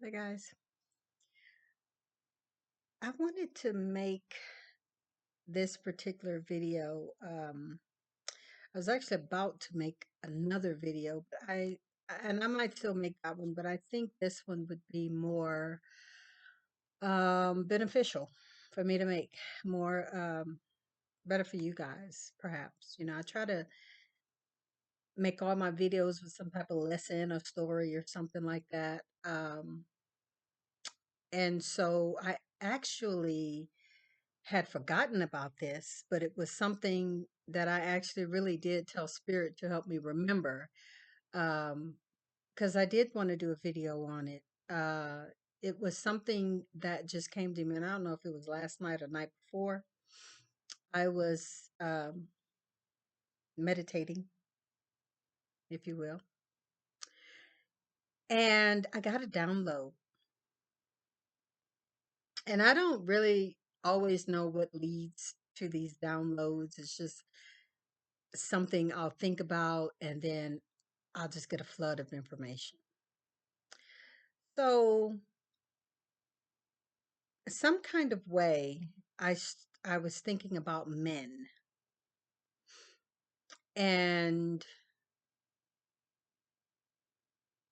Hey guys, I wanted to make this particular video. I was actually about to make another video, but I might still make that one, but I think this one would be more beneficial for me to make, more better for you guys, perhaps. I try to make all my videos with some type of lesson or story or something like that. And so I actually had forgotten about this, but it was something that I actually really did tell Spirit to help me remember. Because I did want to do a video on it. It was something that just came to me, and I don't know if it was last night or night before. I was meditating, if you will, and I got a download. And I don't really always know what leads to these downloads. It's just something I'll think about, and then I'll just get a flood of information. So, some kind of way, I was thinking about men, and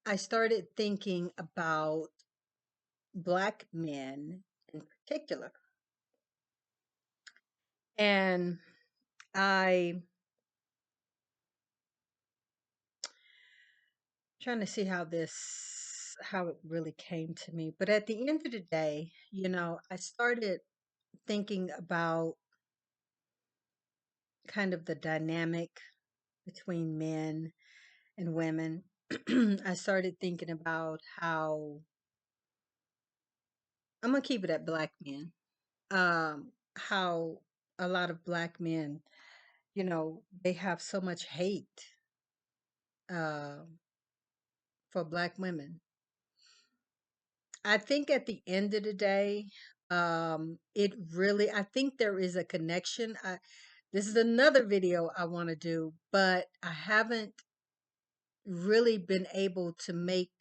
I started thinking about black men in particular. And I trying to see how it really came to me. But at the end of the day, I started thinking about kind of the dynamic between men and women. I started thinking about how I'm gonna keep it at black men. How a lot of black men, they have so much hate uh, for black women. I think at the end of the day, I think there is a connection. This is another video I want to do, but I haven't really been able to make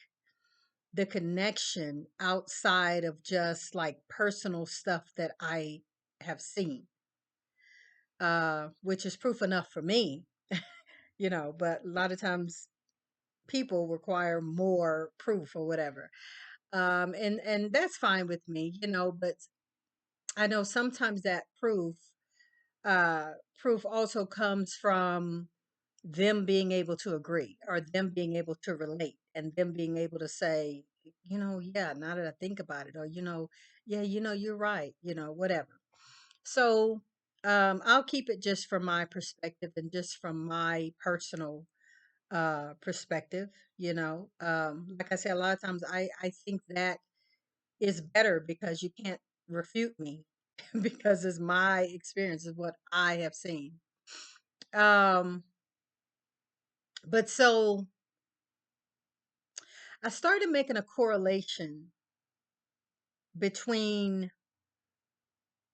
the connection outside of just like personal stuff that I have seen, which is proof enough for me, but a lot of times people require more proof or whatever. And that's fine with me, but I know sometimes that uh, proof also comes from them being able to agree or them being able to relate and them being able to say, yeah, now that I think about it, or, yeah, you're right, whatever. So I'll keep it just from my perspective and just from my personal perspective. Like I said, a lot of times I think that is better because you can't refute me because it's my experience is what I have seen. Um, but so I started making a correlation between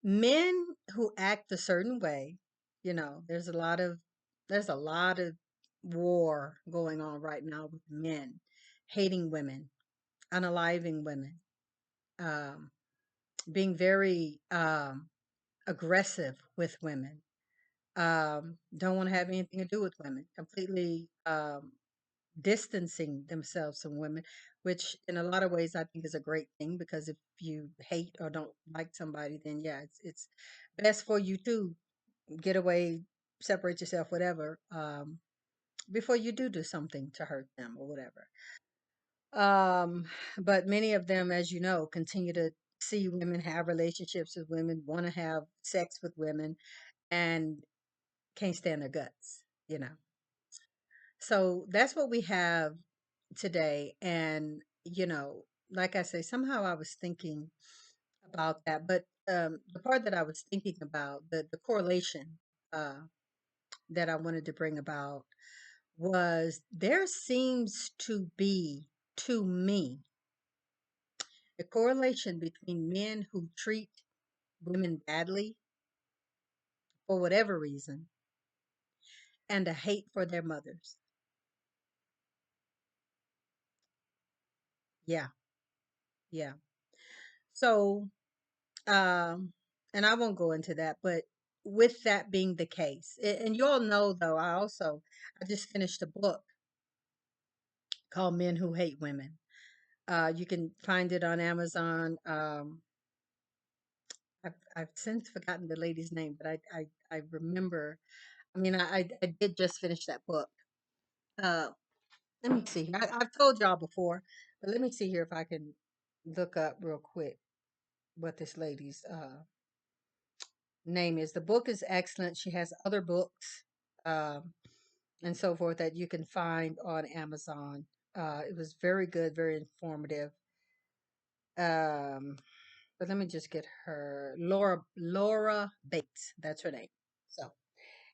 men who act a certain way. There's a lot of war going on right now with men hating women, unaliving women, um, being very aggressive with women, don't want to have anything to do with women, completely distancing themselves from women, which in a lot of ways I think is a great thing because if you hate or don't like somebody, then yeah, it's best for you to get away, separate yourself, whatever, before you do something to hurt them or whatever. Um, but many of them, as you know, continue to see women have relationships with women, want to have sex with women, and can't stand their guts. So that's what we have today. And, like I say, somehow I was thinking about that. But the part that I was thinking about, the correlation uh, that I wanted to bring about was there seems to be, to me, a correlation between men who treat women badly for whatever reason and a hate for their mothers. Yeah. Yeah. So, um, and I won't go into that, but with that being the case, and you all know though, I just finished a book called Men Who Hate Women. You can find it on Amazon. I've since forgotten the lady's name, but I remember. I mean, I did just finish that book. Uh, Let me see. I've told y'all before, but let me see here if I can look up real quick what this lady's name is. The book is excellent. She has other books um, and so forth that you can find on Amazon. It was very good, very informative. Um, but let me just get her Laura Bates. That's her name. So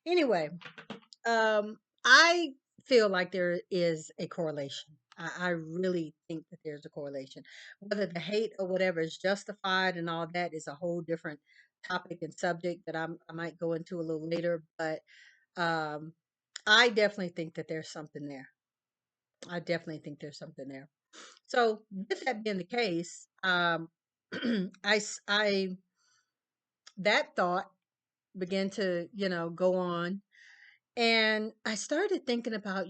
anyway, I feel like there is a correlation. I really think that there's a correlation. Whether the hate or whatever is justified and all that is a whole different topic and subject that I might go into a little later. But um, I definitely think that there's something there. I definitely think there's something there. So with that being the case, I that thought began to go on, and I started thinking about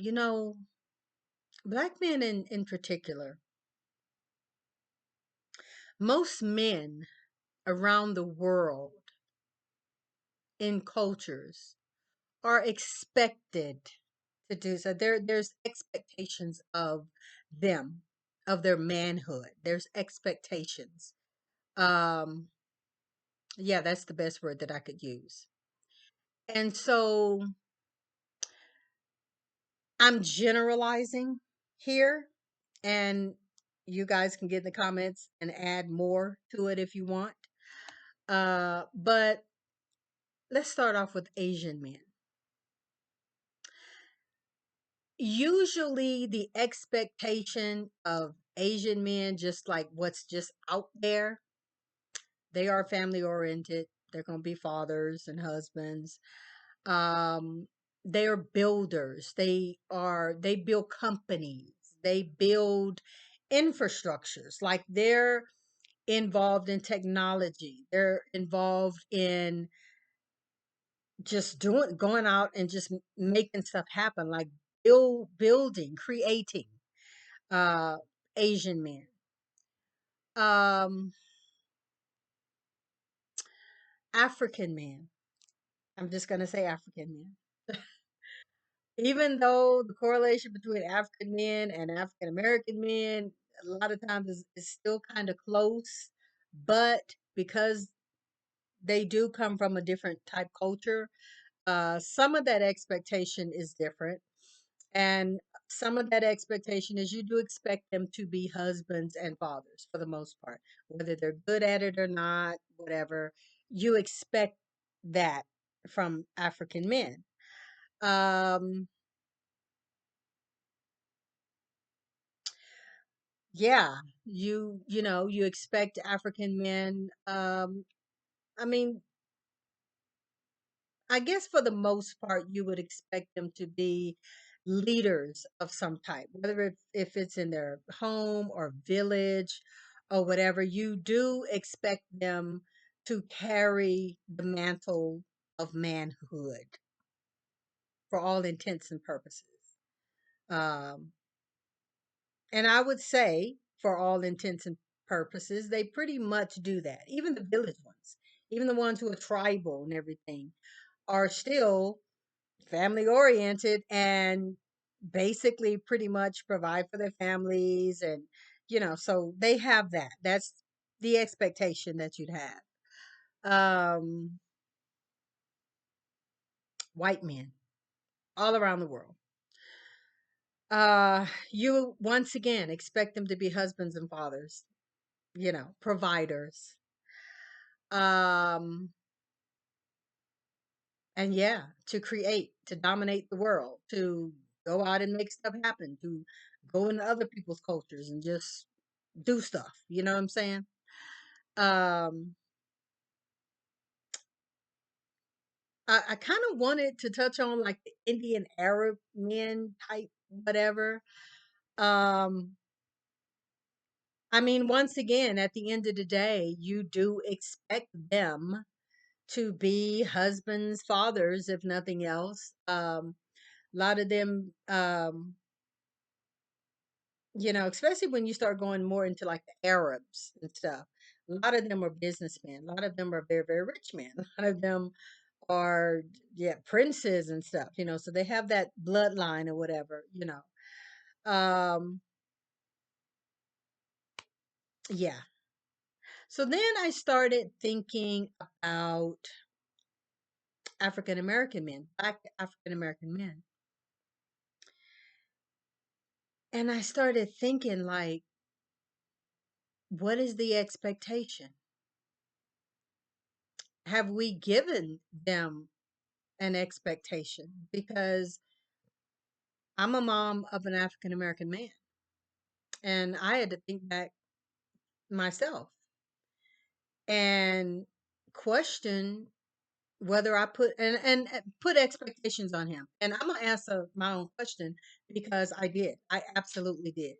black men in particular. Most men around the world in cultures are expected to do so. There's expectations of them, of their manhood. There's expectations. Um, yeah, that's the best word that I could use. And so I'm generalizing here, and you guys can get in the comments and add more to it if you want. But let's start off with Asian men. Usually, the expectation of Asian men, just like what's just out there, they are family oriented. They're going to be fathers and husbands. Um, they are builders. They build companies. They build infrastructures. Like they're involved in technology. They're involved in just going out and just making stuff happen, like building, creating. uh Asian men. um African men. I'm just going to say African men. Even though the correlation between African men and African American men a lot of times is still kind of close, but because they do come from a different type culture, some of that expectation is different. And some of that expectation is you do expect them to be husbands and fathers for the most part, whether they're good at it or not, whatever. You expect that from African men. Um, yeah, you expect African men. I mean, I guess for the most part, you would expect them to be leaders of some type, whether if it's in their home or village or whatever. You do expect them to carry the mantle of manhood for all intents and purposes. Um, and I would say, for all intents and purposes, they pretty much do that. Even the village ones, even the ones who are tribal and everything, are still family oriented and basically pretty much provide for their families. And so they have that. That's the expectation that you'd have. White men all around the world, you once again expect them to be husbands and fathers, providers. um and yeah, to create, to dominate the world, to go out and make stuff happen, to go into other people's cultures and just do stuff. You know what I'm saying? Um, I kind of wanted to touch on like the Indian Arab men type, whatever. Um, I mean, once again, at the end of the day, you do expect them to be husbands, fathers, if nothing else. A lot of them, especially when you start going more into like the Arabs and stuff, a lot of them are businessmen. A lot of them are very, very rich men. A lot of them are, yeah, princes and stuff, so they have that bloodline or whatever. Um, yeah. So then I started thinking about African American men, Black African American men. And I started thinking, like, what is the expectation? Have we given them an expectation? Because I'm a mom of an African American man, and I had to think back myself and question whether I put and put expectations on him. And I'm gonna answer my own question because I did. I absolutely did.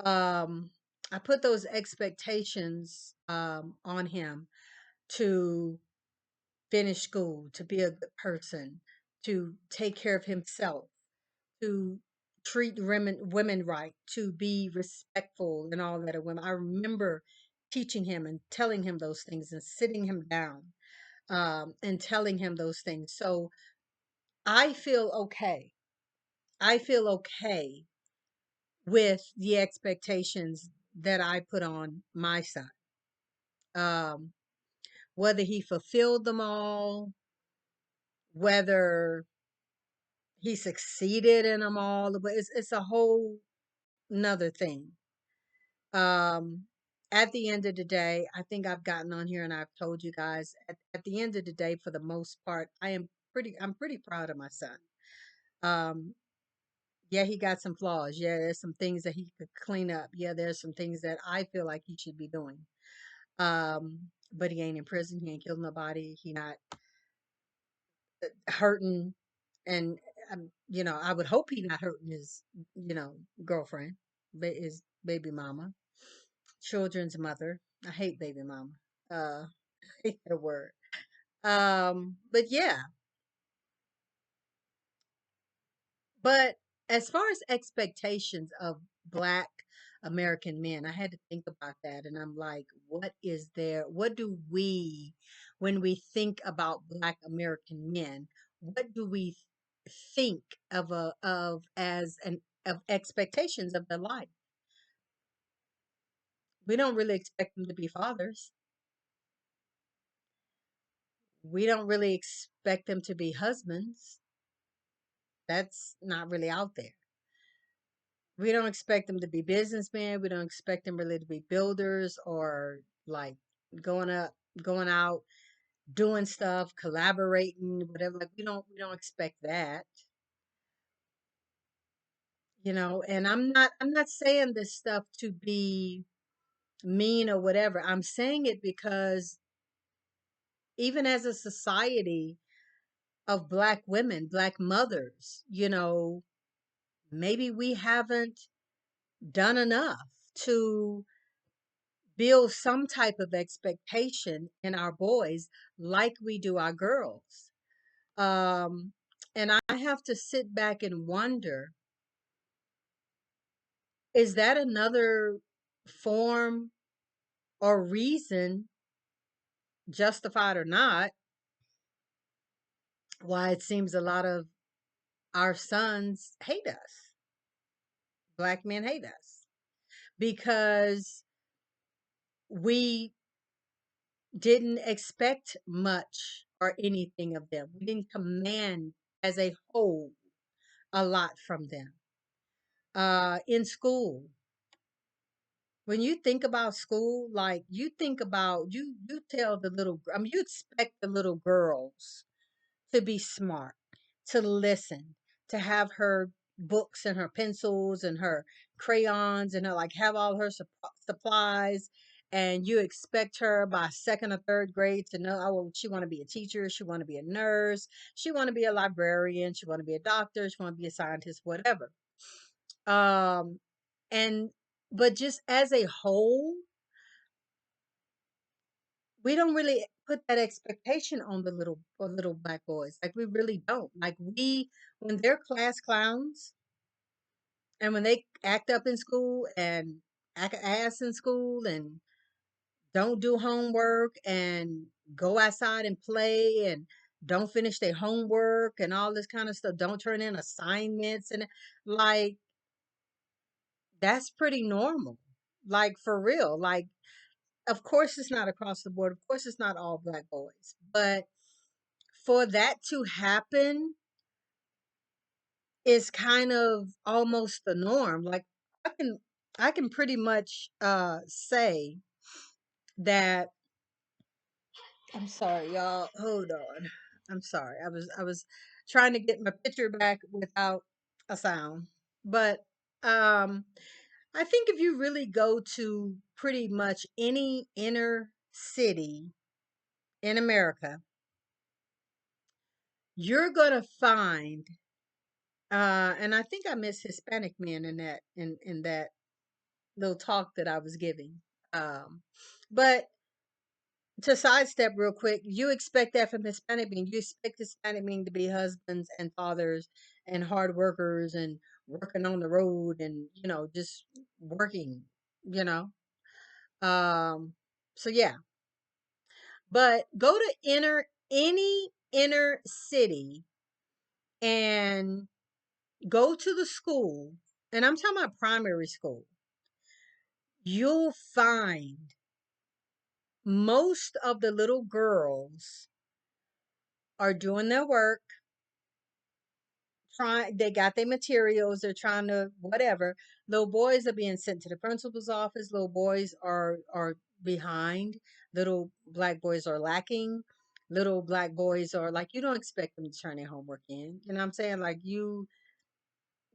Um, I put those expectations on him to finish school, to be a good person, to take care of himself, to treat women right, to be respectful and all that of women. I remember teaching him and telling him those things and sitting him down and telling him those things. So I feel okay. I feel okay with the expectations that I put on my son. Um, whether he fulfilled them all, whether he succeeded in them all, but it's a whole another thing. Um, at the end of the day, I think I've gotten on here and I've told you guys at the end of the day, for the most part, I'm pretty proud of my son. Um, yeah, he got some flaws. Yeah, there's some things that he could clean up. Yeah, there's some things that I feel like he should be doing. But he ain't in prison. He ain't killed nobody. He not hurting, and I would hope he not hurting his, girlfriend, his baby mama, children's mother. I hate baby mama. Uh, I hate that word. But yeah, but as far as expectations of Black American men, I had to think about that. And I'm like, what do we, when we think about Black American men, what do we think of as an of expectations of their life? We don't really expect them to be fathers. We don't really expect them to be husbands. That's not really out there. We don't expect them to be businessmen. We don't expect them really to be builders or like going up, going out, doing stuff, collaborating, whatever. Like we don't expect that, And I'm not saying this stuff to be mean or whatever. I'm saying it because even as a society of Black women, Black mothers, maybe we haven't done enough to build some type of expectation in our boys like we do our girls. Um, and I have to sit back and wonder, is that another form or reason, justified or not, why it seems a lot of our sons hate us? Black men hate us because we didn't expect much or anything of them. We didn't command as a whole a lot from them. In school, when you think about school, like you think about you tell the I mean, you expect the little girls to be smart, to listen, to have her books and her pencils and her crayons and her like have all her supplies, and you expect her by second or third grade to know, oh, well, she want to be a teacher, she want to be a nurse, she want to be a librarian, she want to be a doctor, she want to be a scientist, whatever. Um, and But just as a whole, we don't really put that expectation on the little black boys. Like we really don't. Like we when they're class clowns and when they act up in school and act a ass in school and don't do homework and go outside and play and don't finish their homework and all this kind of stuff, don't turn in assignments and like that's pretty normal. Like for real. Like of course it's not across the board. Of course it's not all black boys. But for that to happen is kind of almost the norm. Like I can I can pretty much say that I'm sorry, y'all. Hold on. I'm sorry. I was trying to get my picture back without a sound. But um I think if you really go to pretty much any inner city in America, you're gonna find and I think I miss Hispanic men in that little talk that I was giving. But to sidestep real quick, you expect that from Hispanic men. You expect Hispanic men to be husbands and fathers and hard workers and working on the road and just working, you know. Um, so yeah, but go to any inner city and go to the school, and I'm talking about primary school. You'll find most of the little girls are doing their work, trying they got their materials, they're trying to whatever. Little boys are being sent to the principal's office. Little boys are behind. Little black boys are lacking. Little black boys are like you don't expect them to turn their homework in. You know what I'm saying? Like you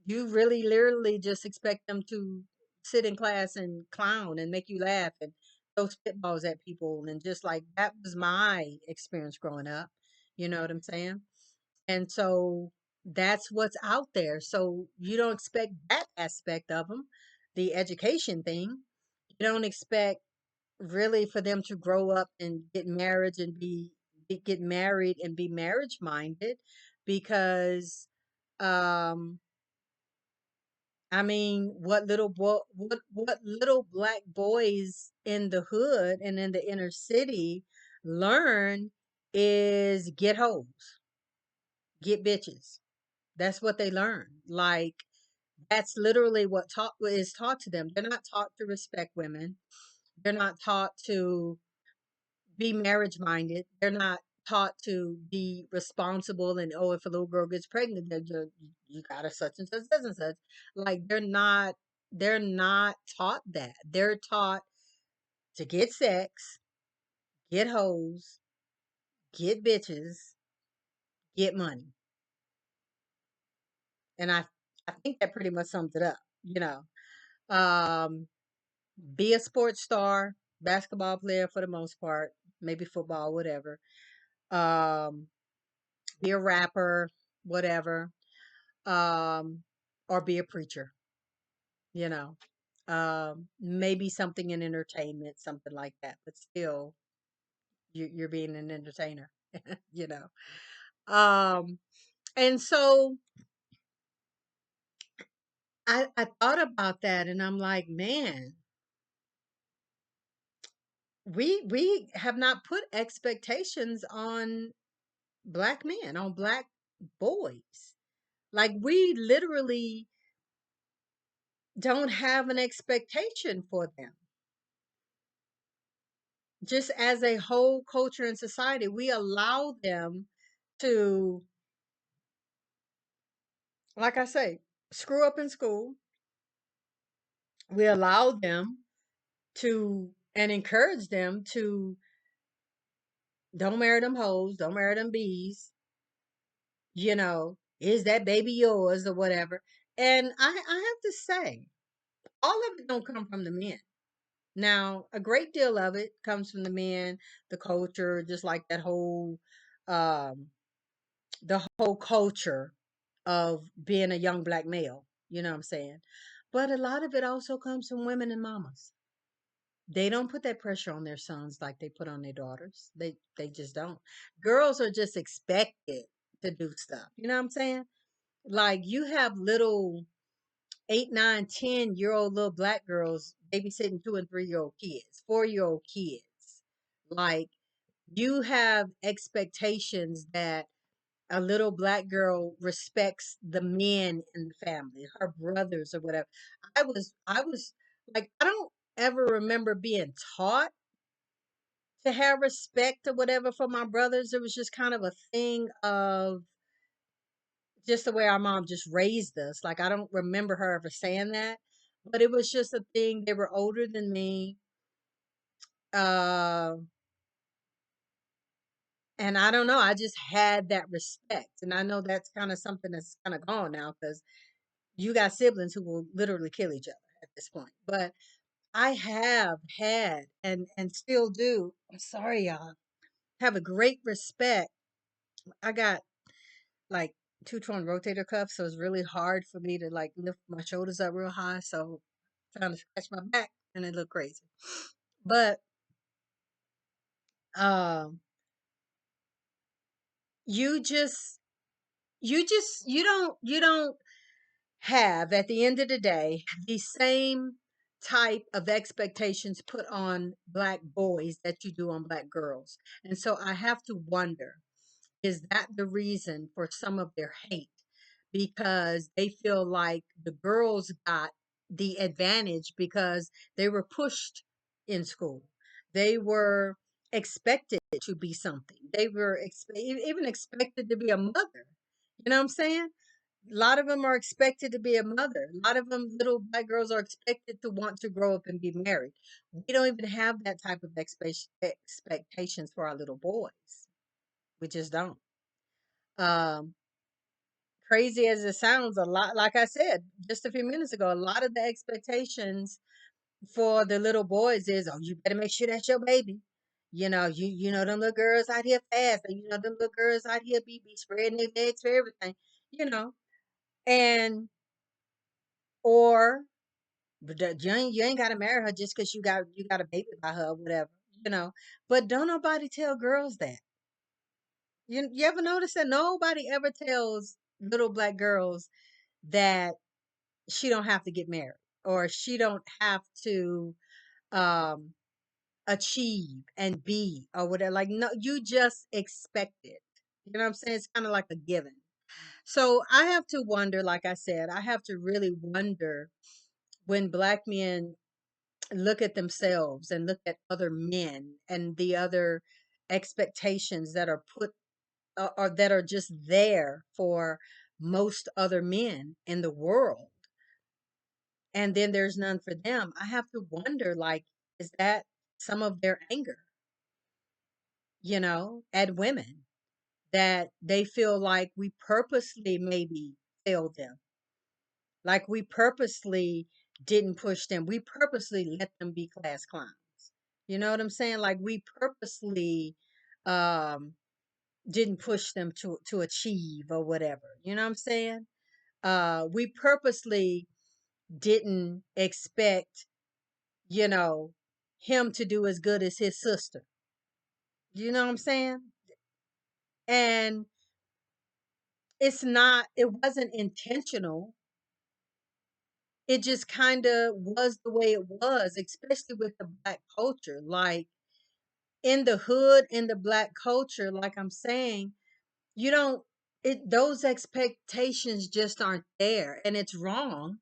really literally just expect them to sit in class and clown and make you laugh and throw spitballs at people and just like that was my experience growing up. You know what I'm saying? And so that's what's out there. So you don't expect that aspect of them, the education thing. You don't expect really for them to grow up and get married and get married and be marriage minded because um I mean, what little black boys in the hood and in the inner city learn is get hoes, get bitches. That's what they learn. Like that's literally what is taught to them. They're not taught to respect women. They're not taught to be marriage minded. They're not taught to be responsible and oh, if a little girl gets pregnant, then you got her such and such, such and such. Like they're not taught that. They're taught to get sex, get hoes, get bitches, get money. And I think that pretty much sums it up, you know. Um, be a sports star, basketball player for the most part, maybe football, whatever. Um, be a rapper, whatever. Um, or be a preacher, you know. Maybe something in entertainment, something like that, but still you're being an entertainer, you know. Um, and so I thought about that and I'm like, man, we have not put expectations on black men, on black boys. Like we literally don't have an expectation for them. Just as a whole culture and society, we allow them to, like I say, screw up in school. We allow them to and encourage them to don't marry them hoes, don't marry them bees, is that baby yours or whatever. And I have to say, all of it don't come from the men. Now, a great deal of it comes from the men, the culture, just like that whole um the whole culture of being a young black male, you know what I'm saying? But a lot of it also comes from women and mamas. They don't put that pressure on their sons like they put on their daughters. They just don't. Girls are just expected to do stuff. You know what I'm saying? Like you have little 8, 9, 10-year-old little black girls babysitting 2 and 3-year-old kids, 4-year-old kids. Like you have expectations that a little black girl respects the men in the family, her brothers or whatever. I was like, I don't ever remember being taught to have respect or whatever for my brothers. It was just kind of a thing of just the way our mom just raised us. Like I don't remember her ever saying that, but it was just a thing. They were older than me. Uh, and I don't know. I just had that respect. And I know that's kind of something that's kind of gone now because you got siblings who will literally kill each other at this point. But I have had and still do. I'm sorry, y'all. Have a great respect. I got like two torn rotator cuffs, so it's really hard for me to like lift my shoulders up real high. So trying to scratch my back and it look crazy. But um you just you don't have at the end of the day the same type of expectations put on black boys that you do on black girls. And so I have to wonder, is that the reason for some of their hate? Because they feel like the girls got the advantage because they were pushed in school. They were expected to be something. They were even expected to be a mother. You know what I'm saying? A lot of them are expected to be a mother. A lot of them, little black girls, are expected to want to grow up and be married. We don't even have that type of expectations for our little boys. We just don't. Um, Crazy as it sounds, a lot, like I said just a few minutes ago, a lot of the expectations for the little boys is, oh, you better make sure that's your baby. You know them little girls out here fast, and you know them little girls out here be spreading their legs for everything, you know, and or but you ain't got to marry her just because you got a baby by her or whatever, you know. But don't nobody tell girls that. You ever notice that nobody ever tells little black girls that she don't have to get married or she don't have to um achieve and be or whatever. Like, no, you just expect it. You know what I'm saying? It's kind of like a given. So I have to wonder, like I said, I have to really wonder when black men look at themselves and look at other men and the other expectations that are put or that are just there for most other men in the world, and then there's none for them. I have to wonder, like, is that some of their anger, at women, that they feel like we purposely maybe failed them, like we purposely didn't push them, we purposely let them be class clowns. You know what I'm saying? Like we purposely um didn't push them to achieve or whatever. You know what I'm saying? We purposely didn't expect, you know, him to do as good as his sister. You know what I'm saying? And it wasn't intentional. It just kind of was the way it was, especially with the black culture. Like in the hood, in the black culture, like I'm saying, you don't, those expectations just aren't there and it's wrong.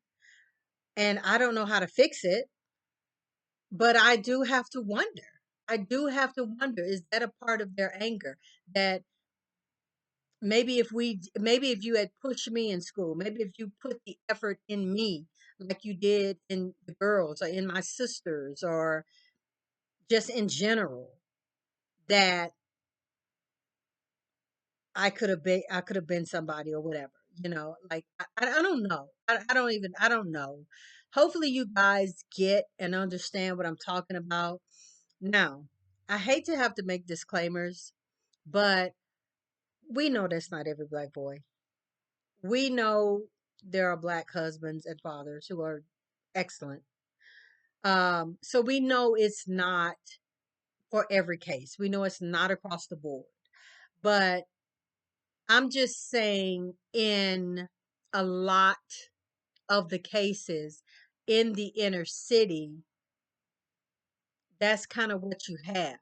And I don't know how to fix it, but I do have to wonder. I do have to wonder, is that a part of their anger? That maybe if you had pushed me in school, maybe if you put the effort in me like you did in the girls or in my sisters or just in general, that I could have been somebody or whatever, like I don't know. I don't know. Hopefully you guys get and understand what I'm talking about. Now, I hate to have to make disclaimers, but we know that's not every black boy. We know there are black husbands and fathers who are Excellent. So we know it's not for every case. We know it's not across the board. But I'm just saying, in a lot of the cases in the inner city, that's kind of what you have.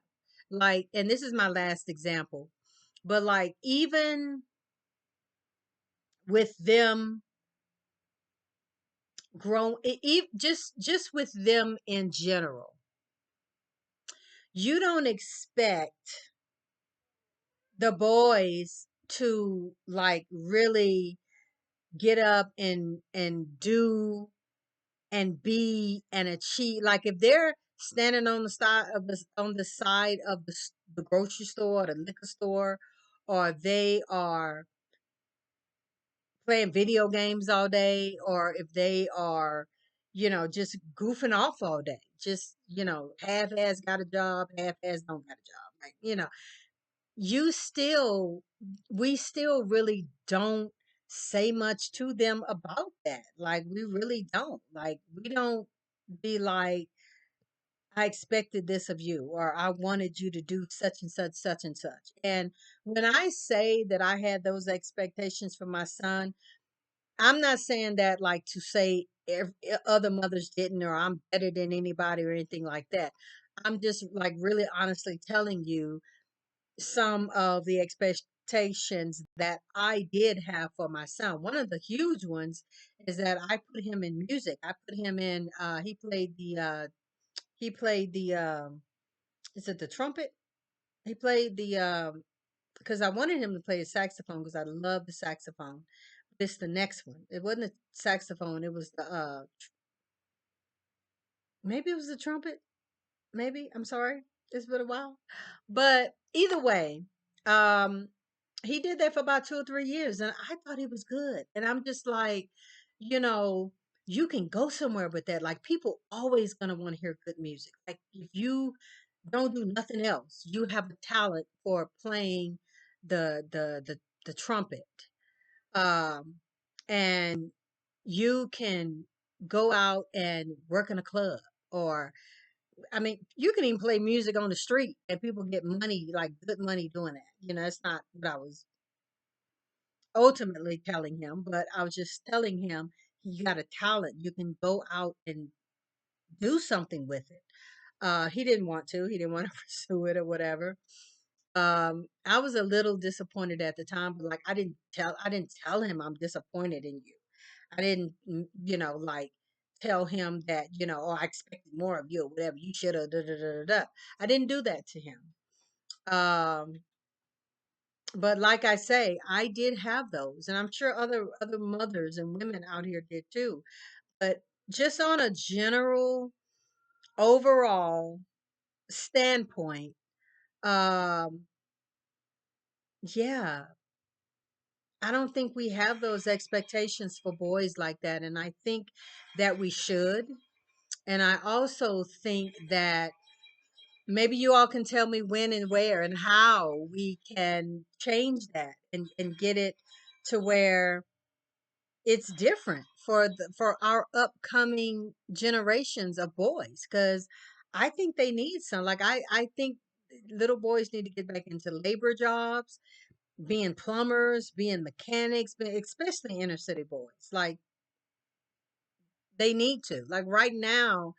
Like, and this is my last example, but like, even with them just with them in general, you don't expect the boys to like really get up and do and be and achieve. Like, if they're standing on the side of the grocery store, the liquor store, or they are playing video games all day, or if they are, just goofing off all day, just, half-ass got a job, half-ass don't got a job, like, you still we still really don't say much to them about that. Like, we really don't. Like, we don't be like, I expected this of you, or I wanted you to do such and such, such and such. And when I say that I had those expectations for my son, I'm not saying that like to say other mothers didn't, or I'm better than anybody or anything like that. I'm just like really honestly telling you some of the expectations that I did have for my son. One of the huge ones is that I put him in music. I put him in he played the is it the trumpet? He played the because I wanted him to play a saxophone because I love the saxophone. It's the next one. It wasn't a saxophone, it was the maybe it was the trumpet. Maybe. I'm sorry. It's been a while. But either way, um, he did that for about 2 or 3 years, and I thought he was good. And I'm just like, you know, you can go somewhere with that. Like, people always gonna want to hear good music. Like, if you don't do nothing else, you have a talent for playing the trumpet. Um, and you can go out and work in a club, or I mean, you can even play music on the street and people get money, like good money doing that. That's not what I was ultimately telling him, but I was just telling him he got a talent. You can go out and do something with it. He didn't want to. He didn't want to pursue it or whatever. I was a little disappointed at the time, but like, I didn't tell him I'm disappointed in you. I didn't, like, tell him that, oh, I expected more of you or whatever. You should have da da da da da. I didn't do that to him. Um, but like I say, I did have those, and I'm sure other mothers and women out here did too. But just on a general, overall standpoint, um, yeah, I don't think we have those expectations for boys like that, and I think that we should. And I also think that maybe you all can tell me when and where and how we can change that and get it to where it's different for our upcoming generations of boys, because I think they need some, like, I think little boys need to get back into labor jobs, being plumbers, being mechanics, especially inner city boys. Like, they need to. Like, right now,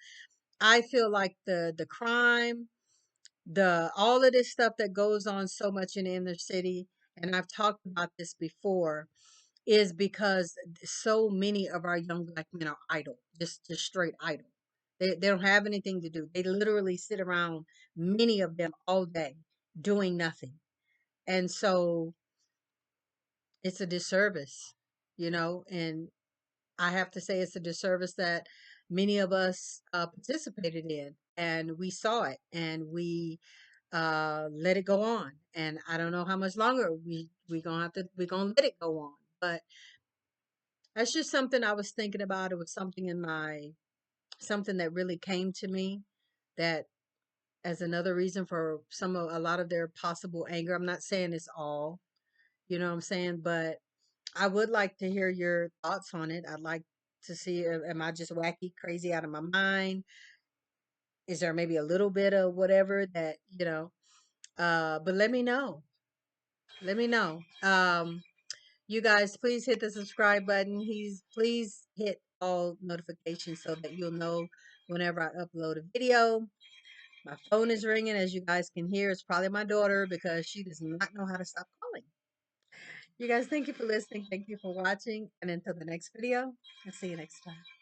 I feel like the crime, the all of this stuff that goes on so much in the inner city, and I've talked about this before, is because so many of our young black men are idle, just straight idle. They don't have anything to do. They literally sit around, many of them, all day doing nothing. And so it's a disservice, and I have to say it's a disservice that many of us participated in, and we saw it, and we let it go on. And I don't know how much longer we're gonna let it go on. But that's just something I was thinking about. It was something that really came to me, that as another reason for a lot of their possible anger. I'm not saying it's all, you know what I'm saying, but I would like to hear your thoughts on it. I'd like to see, am I just wacky, crazy out of my mind? Is there maybe a little bit of whatever that, but let me know. Let me know. You guys, please hit the subscribe button. Please hit all notifications so that you'll know whenever I upload a video. My phone is ringing, as you guys can hear. It's probably my daughter because she does not know how to stop calling. You guys, thank you for listening. Thank you for watching. And until the next video, I'll see you next time.